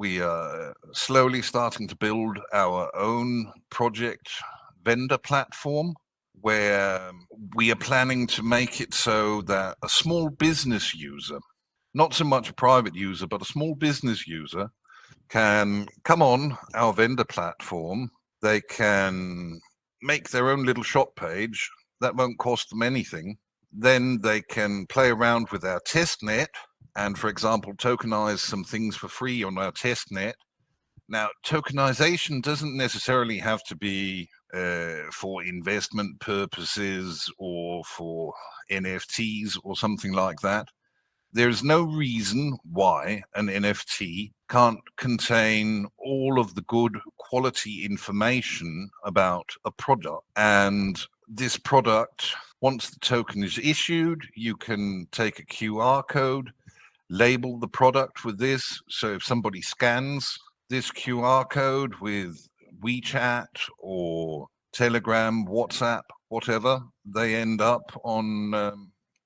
We are slowly starting to build our own project vendor platform where we are planning to make it so that a small business user, not so much a private user, but a small business user can come on our vendor platform. They can make their own little shop page. That won't cost them anything. Then they can play around with our test net and, for example, tokenize some things for free on our test net. Now, tokenization doesn't necessarily have to be for investment purposes or for NFTs or something like that. There's no reason why an NFT can't contain all of the good quality information about a product. And this product, once the token is issued, you can take a QR code, label the product with this. So if somebody scans this QR code with WeChat or Telegram, WhatsApp, whatever, they end up on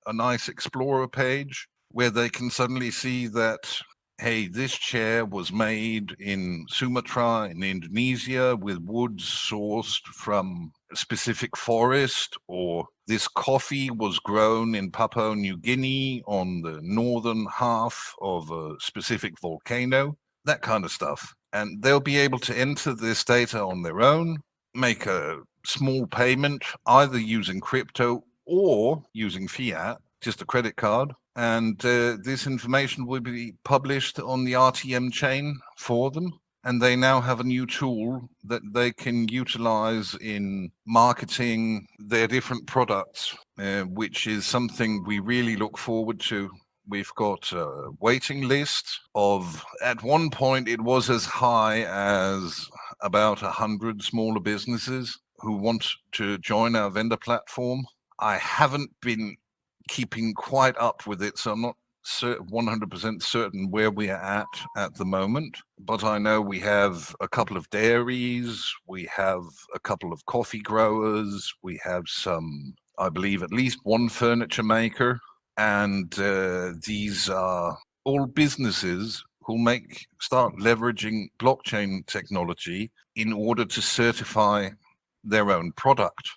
a nice Explorer page where they can suddenly see that, hey, this chair was made in Sumatra in Indonesia with wood sourced from a specific forest, or this coffee was grown in Papua New Guinea on the northern half of a specific volcano, that kind of stuff. And they'll be able to enter this data on their own, make a small payment, either using crypto or using fiat, just a credit card. And this information will be published on the RTM chain for them. And they now have a new tool that they can utilize in marketing their different products, which is something we really look forward to. We've got a waiting list of, at one point, it was as high as about 100 smaller businesses who want to join our vendor platform. I haven't been keeping quite up with it, so I'm not 100% certain where we are at the moment, but I know we have a couple of dairies, we have a couple of coffee growers, we have some, I believe, at least one furniture maker, and these are all businesses who start leveraging blockchain technology in order to certify their own product.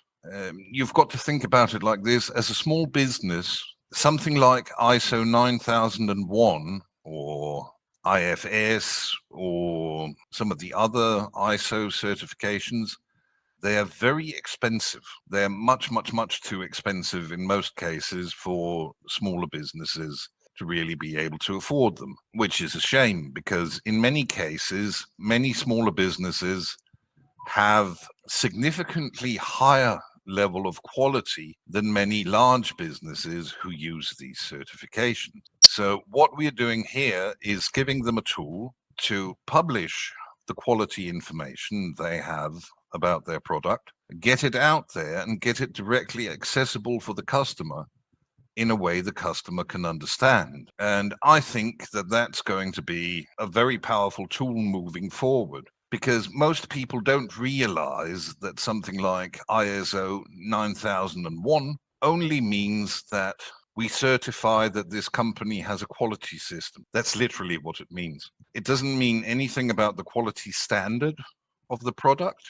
You've got to think about it like this. As a small business, something like ISO 9001 or IFS or some of the other ISO certifications, they are very expensive. They're much, much, much too expensive in most cases for smaller businesses to really be able to afford them, which is a shame because in many cases, many smaller businesses have significantly higher level of quality than many large businesses who use these certifications. So what we're doing here is giving them a tool to publish the quality information they have about their product, get it out there and get it directly accessible for the customer in a way the customer can understand. And I think that that's going to be a very powerful tool moving forward, because most people don't realize that something like ISO 9001 only means that we certify that this company has a quality system. That's literally what it means. It doesn't mean anything about the quality standard of the product.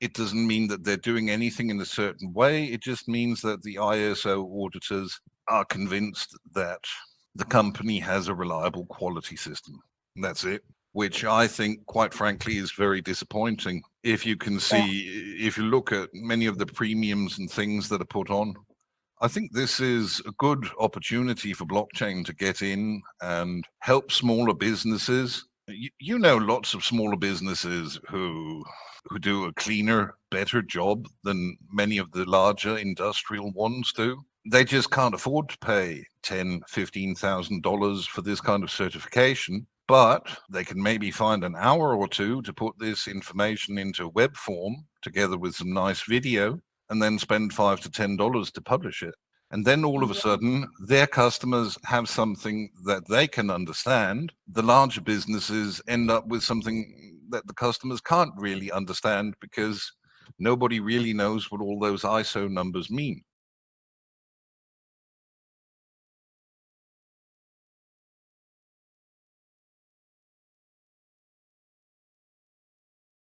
It doesn't mean that they're doing anything in a certain way. It just means that the ISO auditors are convinced that the company has a reliable quality system. And that's it, which I think, quite frankly, is very disappointing. If you can see, if you look at many of the premiums and things that are put on, I think this is a good opportunity for blockchain to get in and help smaller businesses. You know, lots of smaller businesses who do a cleaner, better job than many of the larger industrial ones do. They just can't afford to pay $10,000, $15,000 for this kind of certification, but they can maybe find an hour or two to put this information into web form together with some nice video and then spend $5 to $10 to publish it. And then all of a sudden, their customers have something that they can understand. The larger businesses end up with something that the customers can't really understand because nobody really knows what all those ISO numbers mean.